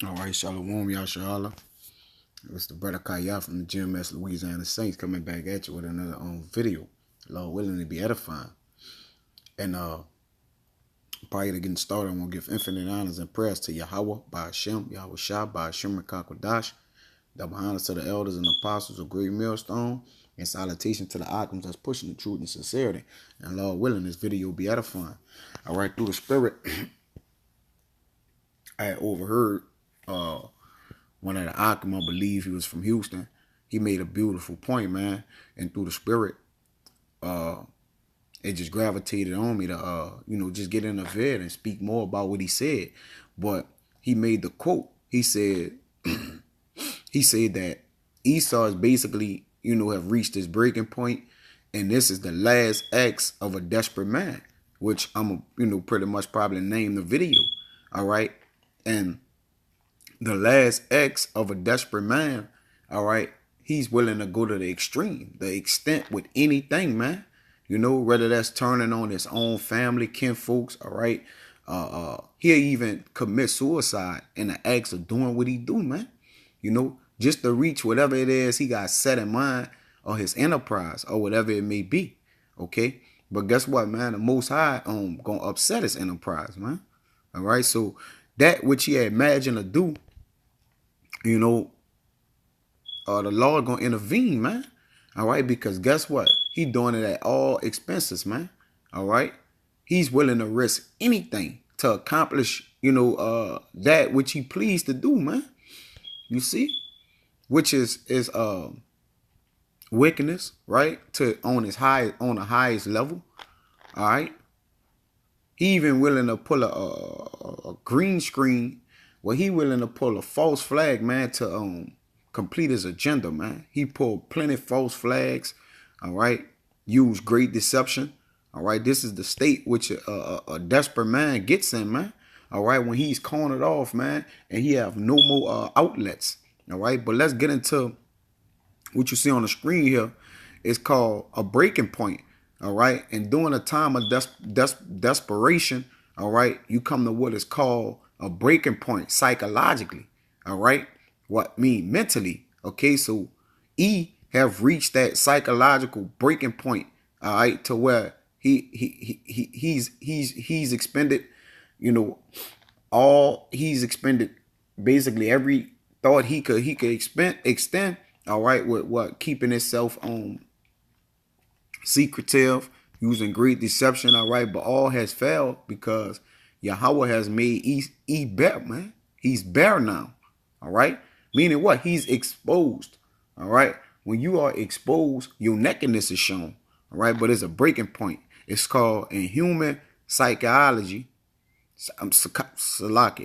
All right, Shalom, Yashala. It's the brother Kaya from the GMS Louisiana Saints coming back at you with another video. Lord willing to be edifying. And prior to getting started, I want to give infinite honors and prayers to Yahweh, by Hashem, Yahweh Shah, by Hashem Kakwadash, double honors to the elders and apostles of Great Millstone, and salutation to the icons that's pushing the truth and sincerity. And Lord willing, this video will be edifying. All right, through the spirit, I had overheard one of the Akim, I believe he was from Houston. He made a beautiful point, man. And through the spirit, it just gravitated on me to, just get in the vid and speak more about what he said. But he made the quote. He said, he said that Esau is basically, have reached his breaking point, and this is the last acts of a desperate man, which I'm, pretty much probably name the video. All right, and the last acts of a desperate man, all right, he's willing to go to the extreme, the extent with anything, man. Whether that's turning on his own family, kinfolks, all right. He'll even commit suicide in the acts of doing what he do, man. Just to reach whatever it is he got set in mind or his enterprise or whatever it may be, okay? But guess what, man? The Most High gonna upset his enterprise, man. All right, so that which he had imagined to do, the Lord gonna intervene, man. All right, because guess what? He doing it at all expenses, man. All right, he's willing to risk anything to accomplish, that which he pleased to do, man. You see, which is wickedness, right? On the highest level. All right, he even willing to pull a green screen. Well, he willing to pull a false flag, man, to complete his agenda, man. He pulled plenty false flags, all right? Use great deception, all right? This is the state which a desperate man gets in, man, all right? When he's cornered off, man, and he have no more outlets, all right? But let's get into what you see on the screen here. It's called a breaking point, all right? And during a time of desperation, all right, you come to what is called a breaking point psychologically, all right? What mean mentally, okay? So E have reached that psychological breaking point, all right, to where he's expended, he's expended basically every thought he could extend, all right, with what keeping himself secretive, using great deception, all right, but all has failed because Yahweh has made E bare, man. He's bare now, all right? Meaning what? He's exposed, all right? When you are exposed, your nakedness is shown, all right? But it's a breaking point. It's called, in human psychology,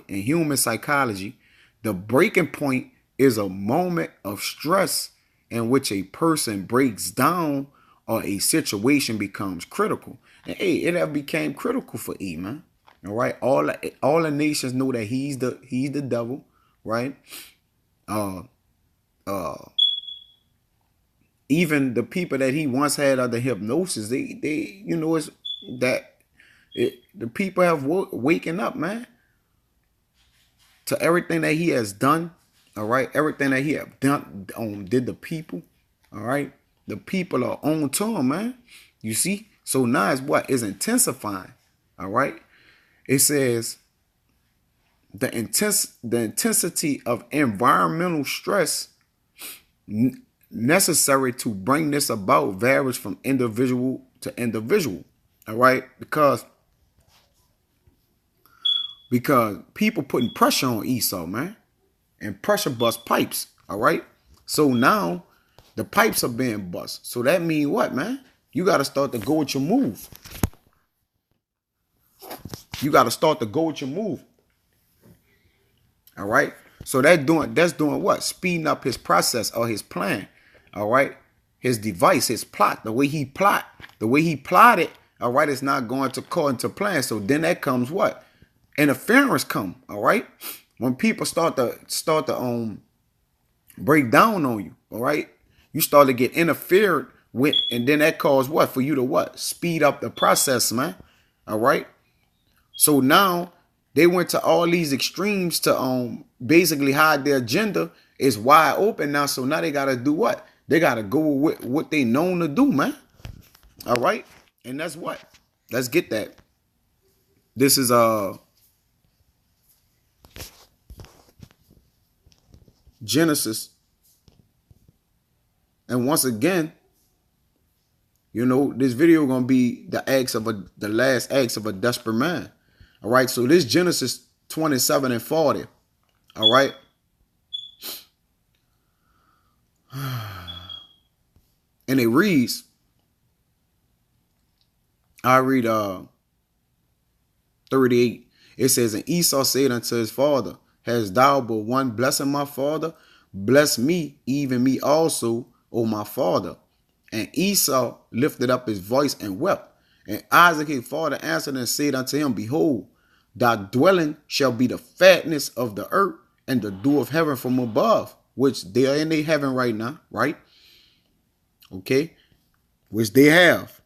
in human psychology, the breaking point is a moment of stress in which a person breaks down or a situation becomes critical. And hey, it have became critical for E, man. All right, all the nations know that he's the devil, right? Even the people that he once had under hypnosis, they it's that the people have waken up, man, to everything that he has done. All right, everything that he have done did the people. All right, the people are on to him, man. You see, so now it's what is intensifying. All right. It says the intensity of environmental stress necessary to bring this about varies from individual to individual. All right, because people putting pressure on Esau, man, and pressure bust pipes. All right, so now the pipes are being bust. So that means what, man? You got to start to go with your move. You got to start to go with your move. All right. So that's doing what? Speeding up his process or his plan. All right. His device, his plot, the way he plotted. All right. It's not going to according to plan. So then that comes what? Interference come. All right. When people start to break down on you. All right. You start to get interfered with, and then that causes what? For you to what? Speed up the process, man. All right. So now They went to all these extremes to basically hide their agenda. It's wide open now. So now they gotta do what? They gotta go with what they known to do, man. All right. And that's what. Let's get that. This is Genesis. And once again, you know, this video gonna be the last acts of a desperate man. All right. So this Genesis 27 and 40. All right. And it reads, I read 38. It says, and Esau said unto his father, hast thou but one blessing, my father? Bless me, even me also, O my father. And Esau lifted up his voice and wept. And Isaac his father answered and said unto him, behold, thy dwelling shall be the fatness of the earth and the dew of heaven from above, which they are in their heaven right now, right? Okay, which they have.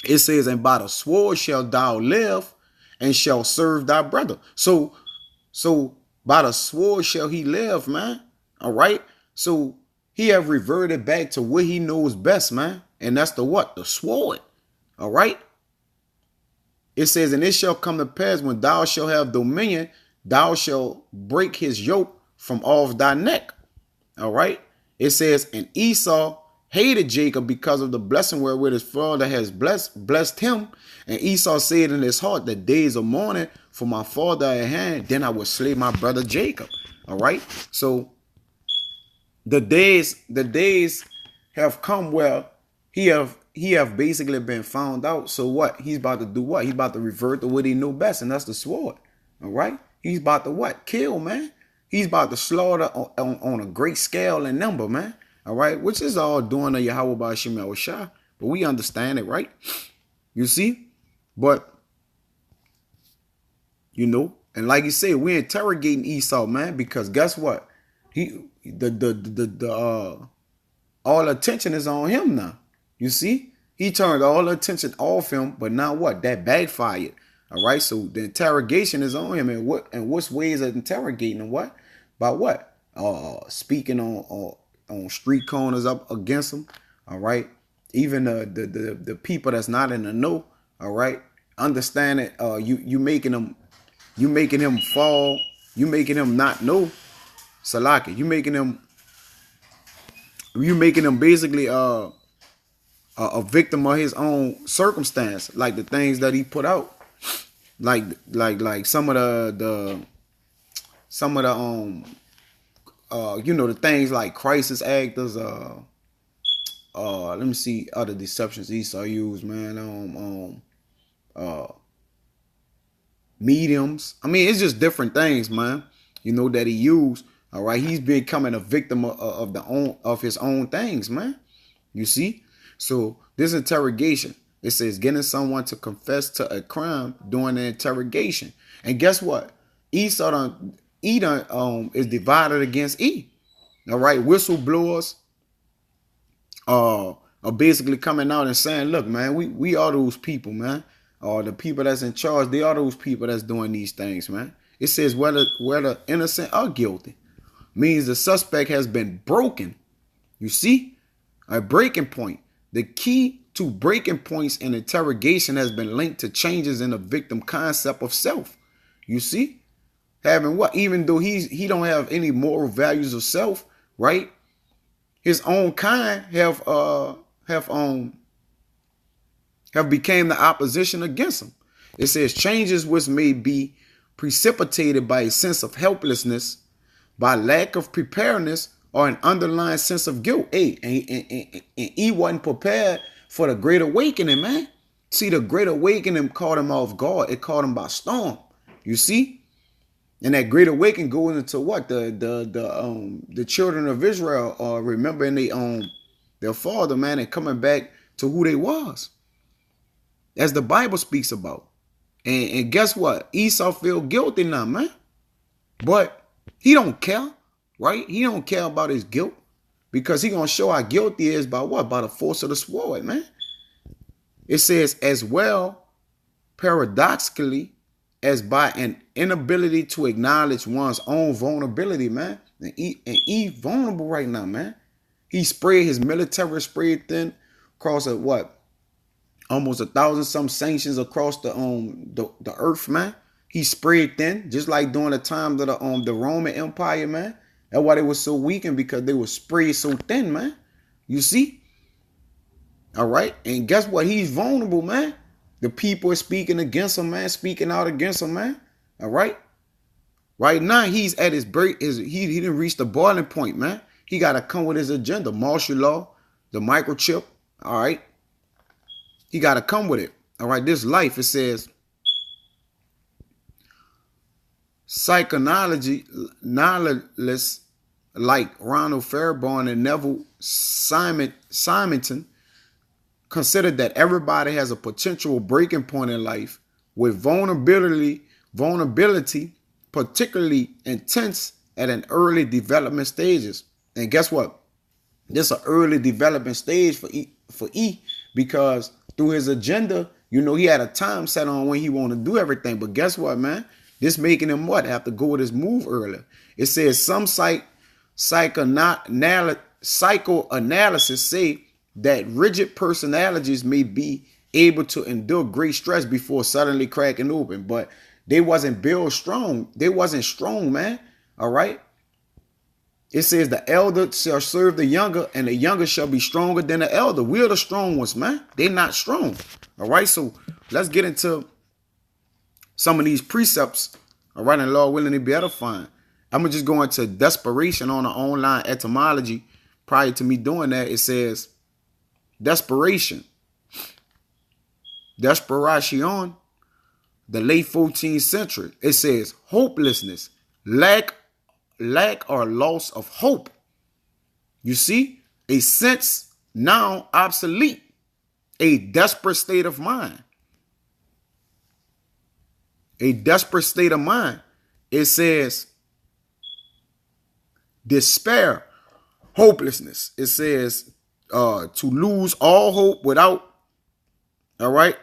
It says, and by the sword shalt thou live and shall serve thy brother. So by the sword shall he live, man. All right. So he have reverted back to what he knows best, man. And that's the what? The sword. All right. It says, and it shall come to pass when thou shalt have dominion, thou shalt break his yoke from off thy neck. All right. It says, and Esau hated Jacob because of the blessing wherewith his father has blessed him. And Esau said in his heart, the days of mourning for my father at hand, then I will slay my brother Jacob. All right. So the days have come where he have basically been found out. So what? He's about to do what? He's about to revert to what he knew best, and that's the sword. All right. He's about to what? Kill, man. He's about to slaughter on a great scale and number, man. All right. Which is all doing of Yahweh by Shemel Shah. But we understand it, right? You see? But, you know, and like you said, we're interrogating Esau, man, because guess what? All attention is on him now. You see? He turned all attention off him, but now what? That backfired. All right. So the interrogation is on him. And what's ways of interrogating him? What? By what? Speaking on street corners up against him. All right. Even the people that's not in the know. All right. Understand it. You making him fall. You making him not know. Salaki. You making him basically a victim of his own circumstance, like the things that he put out. Like some of the you know, the things like crisis actors, let me see other deceptions Esau used, man. Mediums. I mean, it's just different things, man. You know, that he used. All right, he's becoming a victim of his own things, man. You see? So this interrogation, it says getting someone to confess to a crime during the interrogation. And guess what? Esau is divided against E. All right, whistleblowers are basically coming out and saying, look, man, we are those people, man. The people that's in charge, they are those people that's doing these things, man. It says whether innocent or guilty. Means the suspect has been broken. You see? A breaking point. The key to breaking points in interrogation has been linked to changes in the victim concept of self. You see? Having what? Even though he don't have any moral values of self, right? His own kind have became the opposition against him. It says changes which may be precipitated by a sense of helplessness, by lack of preparedness, or an underlying sense of guilt. Hey, and he wasn't prepared for the great awakening, man. See, the great awakening caught him off guard. It caught him by storm. You see? And that great awakening goes into what? The children of Israel are remembering their father, man, and coming back to who they was. As the Bible speaks about. And guess what? Esau feel guilty now, man. But he don't care, right? He don't care about his guilt because he going to show how guilty he is by what? By the force of the sword, man. It says, as well, paradoxically, as by an inability to acknowledge one's own vulnerability, man. And he vulnerable right now, man. He spread his military spread thin across almost 1,000 some sanctions across the earth, man. He spread thin, just like during the times of the Roman Empire, man. That's why they were so weakened, because they were spread so thin, man. You see? All right. And guess what? He's vulnerable, man. The people are speaking against him, man. Speaking out against him, man. All right. Right now, he's at his break. He didn't reach the boiling point, man. He got to come with his agenda. Martial law, the microchip. All right. He got to come with it. All right. This life, it says, psychoanalysis like Ronald Fairbairn and Neville Simonton considered that everybody has a potential breaking point in life, with vulnerability particularly intense at an early development stages. And guess what? This is an early development stage for E, because through his agenda, he had a time set on when he want to do everything. But guess what, man? This making him what? Have to go with his move earlier. It says some psychoanalysis say that rigid personalities may be able to endure great stress before suddenly cracking open, but they wasn't built strong. They wasn't strong, man. All right. It says the elder shall serve the younger, and the younger shall be stronger than the elder. We're the strong ones, man. They're not strong. All right. So let's get into some of these precepts. All right. And Lord willing, to be edifying. I'm going to just go into desperation on the online etymology. Prior to me doing that, it says desperation. Desperation, the late 14th century. It says hopelessness, lack or loss of hope. You see, a sense now obsolete, a desperate state of mind. A desperate state of mind. It says despair, hopelessness. It says to lose all hope without. All right.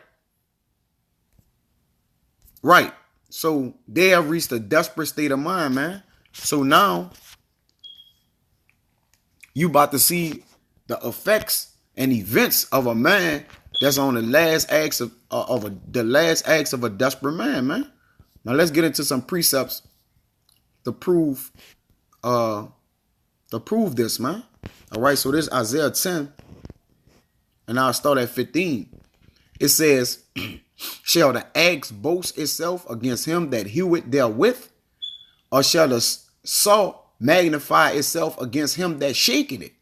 Right. So they have reached a desperate state of mind, man. So now you about to see the effects and events of a man that's on the last acts of a desperate man. Now let's get into some precepts to prove this, man. All right. So this Isaiah 10, and I'll start at 15. It says, shall the axe boast itself against him that heweth therewith? Or shall the saw magnify itself against him that shaketh it?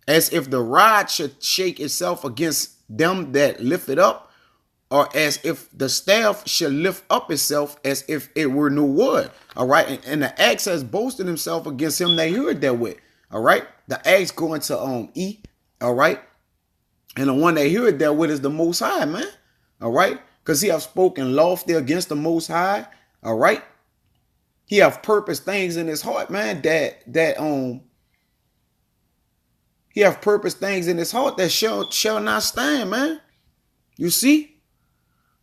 As if the rod should shake itself against them that lift it up, or as if the staff should lift up itself as if it were no wood. All right. And the axe has boasted himself against him that heweth therewith. All right. The axe going to E. All right. And the one that heareth therewith is the Most High, man. All right. Because he have spoken lofty against the Most High. All right. He have purposed things in his heart, man, he have purposed things in his heart that shall not stand, man. You see?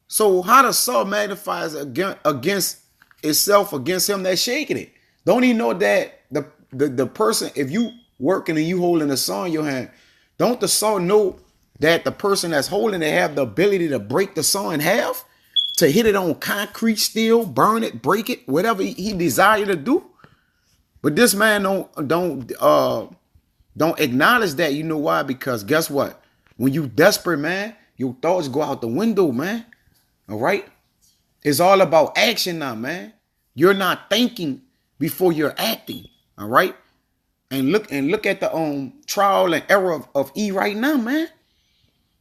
So how does saw magnifies against itself against him that shaking it? Don't he know that the person, if you working and you holding a saw in your hand, don't the saw know that the person that's holding it have the ability to break the saw in half, to hit it on concrete, steel, burn it, break it, whatever he desire to do? But this man don't acknowledge that. You know why? Because guess what? When you desperate, man, your thoughts go out the window, man. All right. It's all about action now, man. You're not thinking before you're acting. All right. And look at the trial and error of E right now, man.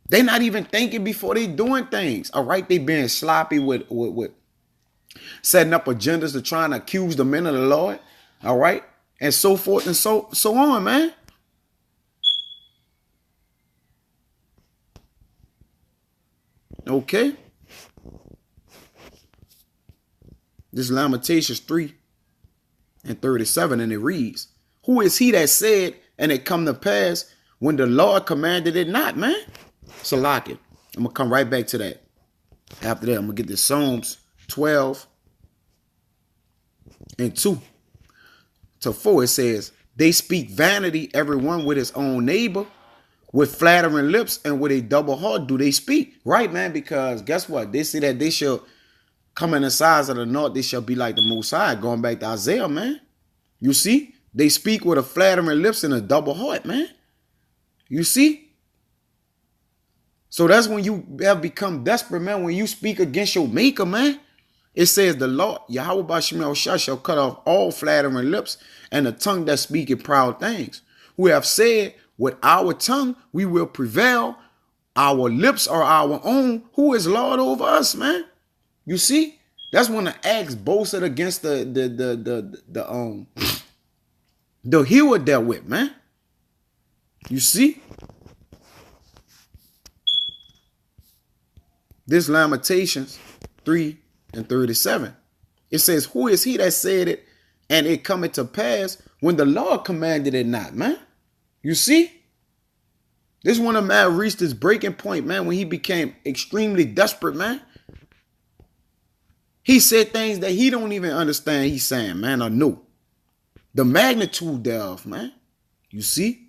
They're not even thinking before they doing things. All right. They being sloppy with setting up agendas to try and accuse the men of the Lord. All right. And so forth and so on, man. Okay. This is Lamentations 3:37, and it reads, who is he that said, and it come to pass when the Lord commanded it not, man? Salaki. I'm going to come right back to that. After that, I'm going to get the Psalms 12 and 2 to 4, it says, they speak vanity, everyone with his own neighbor. With flattering lips and with a double heart do they speak. Right, man? Because guess what? They say that they shall come in the size of the north. They shall be like the Most High. Going back to Isaiah, man. You see? They speak with a flattering lips and a double heart, man. You see? So that's when you have become desperate, man. When you speak against your maker, man. It says the Lord, Yahweh Bashim Shah, shall cut off all flattering lips and the tongue that speaketh proud things. Who have said, with our tongue we will prevail. Our lips are our own. Who is Lord over us, man? You see? That's when the axe boasted against the he was dealt with, man. You see? This Lamentations 3 and 37. It says, who is he that said it, and it cometh to pass when the Lord commanded it not, man? You see? This one of man reached his breaking point, man, when he became extremely desperate, man. He said things that he don't even understand he's saying, man, or know. The magnitude thereof, man. You see?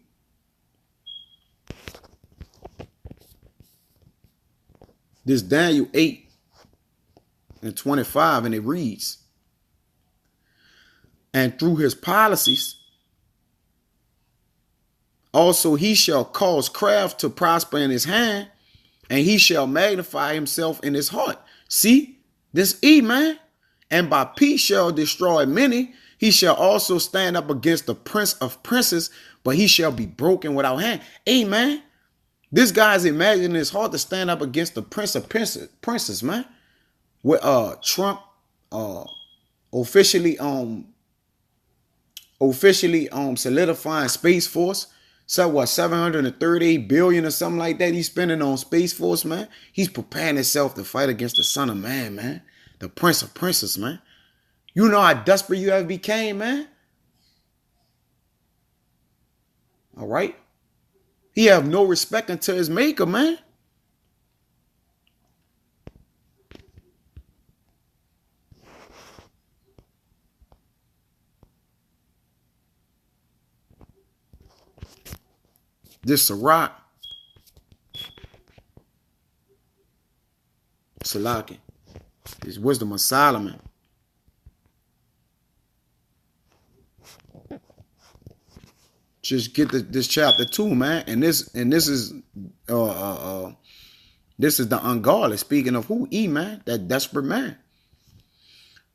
This Daniel 8 and 25, and it reads, and through his policies, also he shall cause craft to prosper in his hand, and he shall magnify himself in his heart. See, this E, man. And by peace shall destroy many. He shall also stand up against the prince of princes, but he shall be broken without hand. Amen. This guy's imagining his heart to stand up against the prince of princes, man. With Trump officially solidifying Space Force. So what, 738 billion or something like that he's spending on Space Force, man. He's preparing himself to fight against the Son of Man, man. The Prince of Princes, man. You know how desperate you have became, man. All right. He have no respect unto his maker, man. This Sirach, Salaki, this Wisdom of Solomon. Just get this chapter 2, man, and this is the ungodly. Speaking of who? E, man, that desperate man.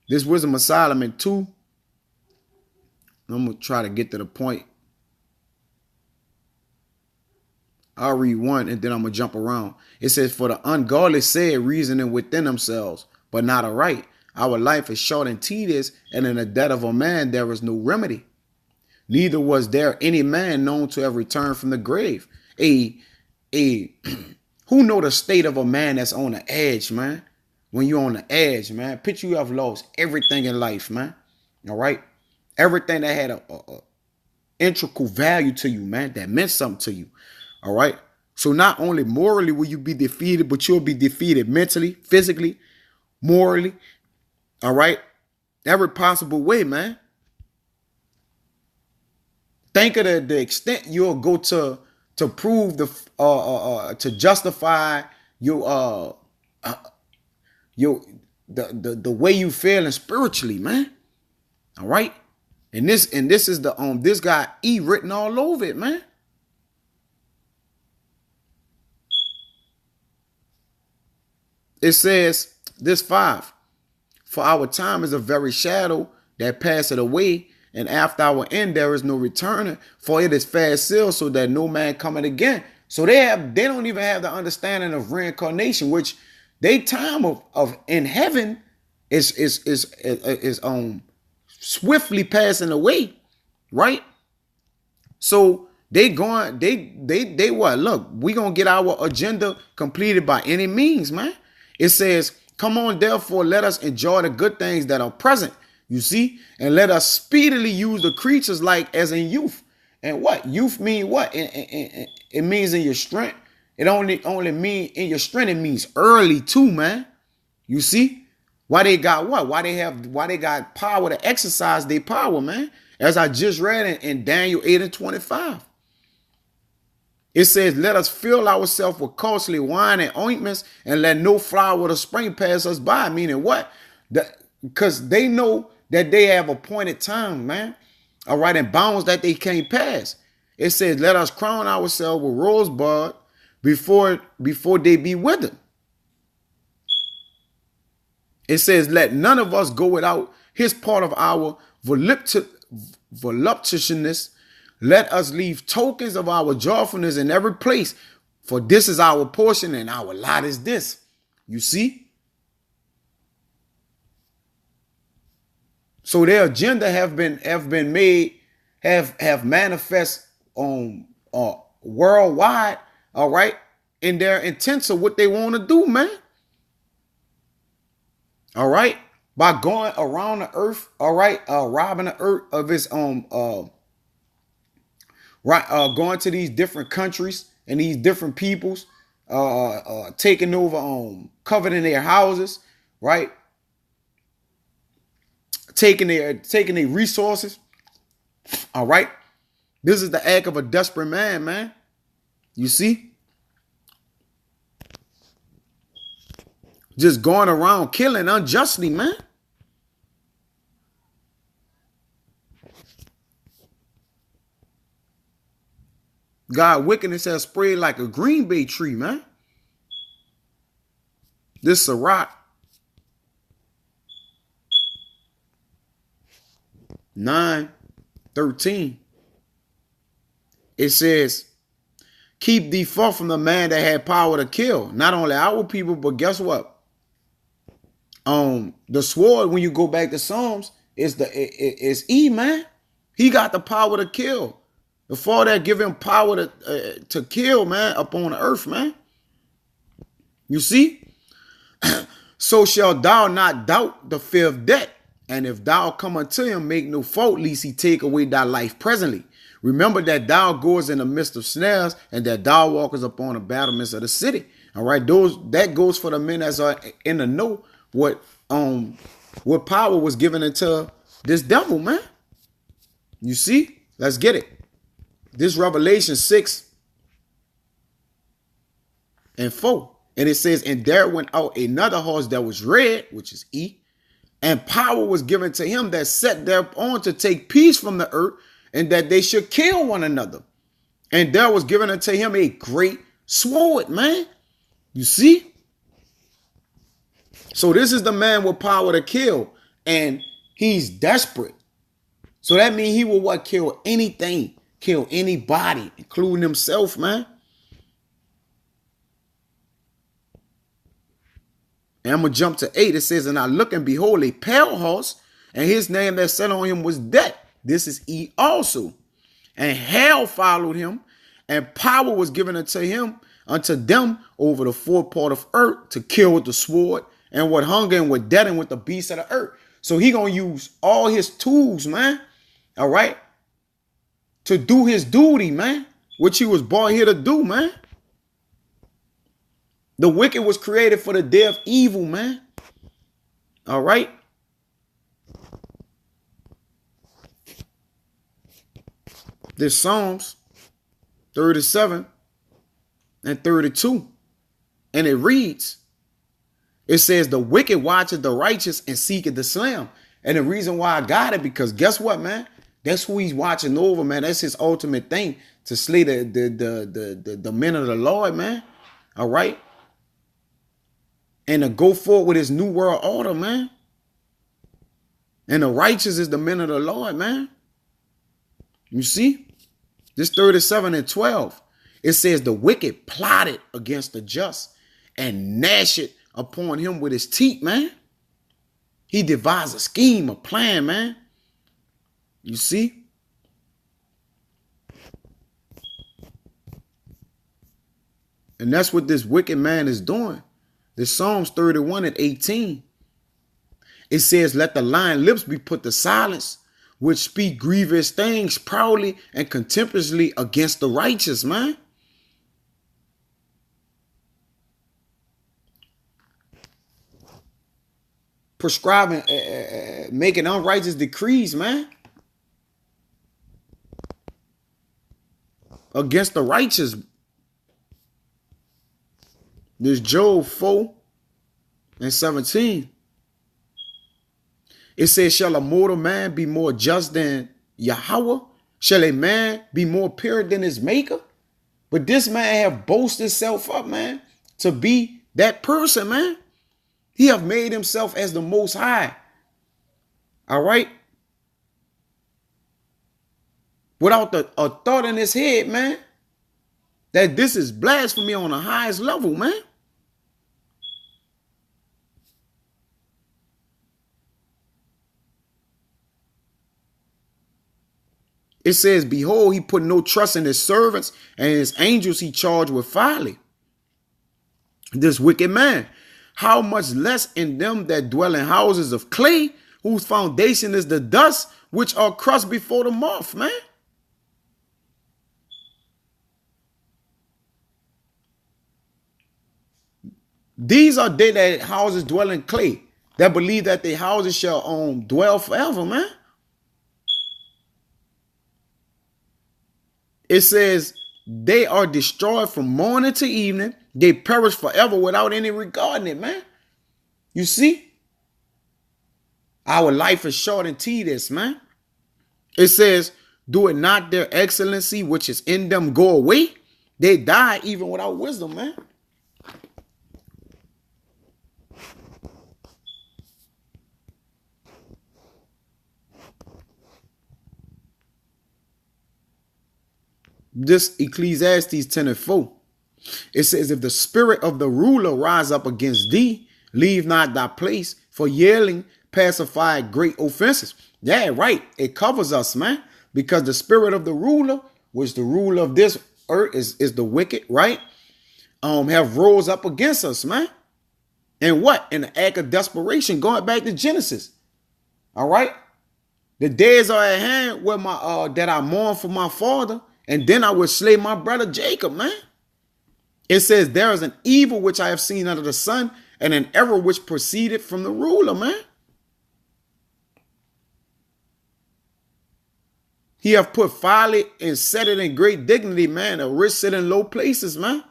This Wisdom of Solomon 2. I'm gonna try to get to the point. I'll read 1 and then I'm going to jump around. It says, for the ungodly said, reasoning within themselves, but not aright. Our life is short and tedious, and in the death of a man there is no remedy. Neither was there any man known to have returned from the grave. Who know the state of a man that's on the edge, man? When you're on the edge, man, picture you have lost everything in life, man. All right? Everything that had a integral value to you, man, that meant something to you. All right. So not only morally will you be defeated, but you'll be defeated mentally, physically, morally. All right. Every possible way, man. Think of the extent you'll go to prove to justify your the way you feeling spiritually, man. All right. And this is the this guy E written all over it, man. It says, this 5, for our time is a very shadow that passeth away, and after our end there is no returning, for it is fast sealed, so that no man cometh again. So they don't even have the understanding of reincarnation, which they time of in heaven is swiftly passing away, right? So they what? Look, we gonna get our agenda completed by any means, man. It says, come on, therefore, let us enjoy the good things that are present, you see, and let us speedily use the creatures like as in youth. And what? Youth mean what? It means in your strength. It only mean in your strength. It means early too, man. You see? Why they got what? Why they got power to exercise their power, man? As I just read in Daniel 8:25. It says, let us fill ourselves with costly wine and ointments and let no flower of the spring pass us by. Meaning what? Because they know that they have appointed time, man. All right, and bounds that they can't pass. It says, let us crown ourselves with rosebud before they be withered. It says, let none of us go without his part of our voluptuousness. Let us leave tokens of our joyfulness in every place, for this is our portion and our lot is this. You see? So their agenda have manifest on worldwide, all right, in their intents of what they want to do, man. All right, by going around the earth, all right, robbing the earth of its going to these different countries and these different peoples, taking over, coveting their houses, right? Taking their resources. All right. This is the act of a desperate man, man. You see? Just going around killing unjustly, man. God wickedness has spread like a green bay tree, man. This Sirach 9:13. It says, keep thee far from the man that had power to kill. Not only our people, but guess what? The sword, when you go back to Psalms, is E, man. He got the power to kill. The Father give him power to kill, man, upon the earth, man. You see? So shall thou not doubt the fear of death. And if thou come unto him, make no fault, lest he take away thy life presently. Remember that thou goest in the midst of snares, and that thou walkest upon the battlements of the city. All right, that goes for the men that are in the know what power was given into this devil, man. You see? Let's get it. This Revelation 6:4. And it says, and there went out another horse that was red, which is E, and power was given to him that sat thereon to take peace from the earth, and that they should kill one another. And there was given unto him a great sword, man. You see? So this is the man with power to kill, and he's desperate. So that means he will what? Kill anything, kill anybody, including himself, man. And I'm going to jump to 8. It says, and I look and behold a pale horse, and his name that sat on him was Death. This is E also. And hell followed him, and power was given unto them over the four part of earth to kill with the sword, and with hunger, and with death, and with the beasts of the earth. So he going to use all his tools, man. All right. To do his duty, man. Which he was born here to do, man. The wicked was created for the day of evil, man. All right. This Psalms 37 and 32. And it reads, it says, the wicked watcheth the righteous and seeketh to slay him. And the reason why I got it, because guess what, man? That's who he's watching over, man. That's his ultimate thing, to slay the men of the Lord, man. All right. And to go forward with his new world order, man. And the righteous is the men of the Lord, man. You see? This 37:12. It says the wicked plotted against the just and gnashed upon him with his teeth, man. He devised a scheme, a plan, man. You see? And that's what this wicked man is doing. This Psalms 31:18. It says, let the lying lips be put to silence, which speak grievous things proudly and contemptuously against the righteous, man. prescribing, making unrighteous decrees, man, against the righteous. This Job 4:17. It says, shall a mortal man be more just than Yahweh? Shall a man be more pure than his maker? But this man have boasted himself up, man, to be that person, man. He have made himself as the most high. All right? Without a thought in his head, man, that this is blasphemy on the highest level, man. It says, behold, he put no trust in his servants, and his angels he charged with folly. This wicked man, how much less in them that dwell in houses of clay, whose foundation is the dust, which are crushed before the moth, man. These are they that houses dwell in clay, that believe that their houses shall dwell forever, man. It says they are destroyed from morning to evening. They perish forever without any regarding it, man. You see? Our life is short and tedious, man. It says, do it not their excellency, which is in them, go away. They die even without wisdom, man. This Ecclesiastes 10:4. It says, if the spirit of the ruler rise up against thee, leave not thy place, for yelling pacify great offenses. Yeah, right. It covers us, man. Because the spirit of the ruler, which the ruler of this earth is the wicked, right? Have rose up against us, man. And what? In the act of desperation, going back to Genesis. All right. The days are at hand where that I mourn for my father, and then I will slay my brother Jacob, man. It says, there is an evil which I have seen under the sun, and an error which proceeded from the ruler, man. He have put folly and set it in great dignity, man. A rich sit in low places, man.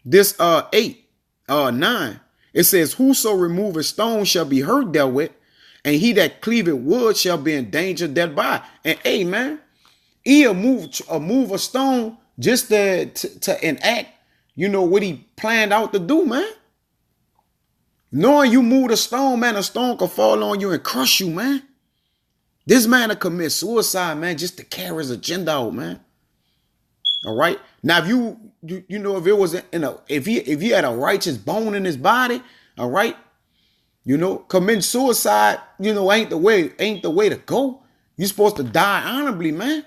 This 9. It says, whoso remove a stone shall be hurt therewith, and he that cleaveth wood shall be in danger thereby. And hey, man, he'll move a stone just to enact, you know, what he planned out to do, man. Knowing you move a stone, man, a stone could fall on you and crush you, man. This man will commit suicide, man, just to carry his agenda out, man. All right. Now, if you know, if it was if he had a righteous bone in his body, all right, you know, committing suicide, you know, ain't the way to go. You're supposed to die honorably, man.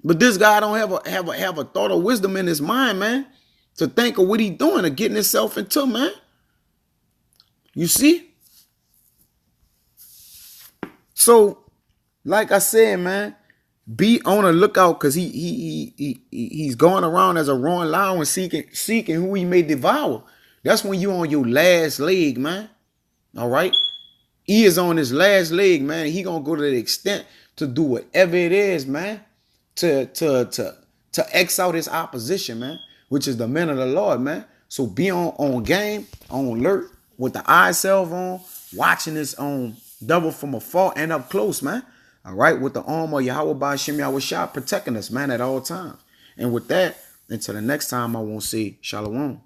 But this guy don't have a thought of wisdom in his mind, man, to think of what he's doing or getting himself into, man. You see? So, like I said, man, be on the lookout, because he's going around as a roaring lion seeking who he may devour. That's when you on your last leg, man. All right? He is on his last leg, man. He gonna go to the extent to do whatever it is, man, to X out his opposition, man, which is the men of the Lord, man. So be on game, on alert, with the eye salve on, watching this devil from afar and up close, man. All right, with the arm of Yahweh Ba'Shem Yahweh Shah protecting us, man, at all times. And with that, until the next time, I won't say shalom.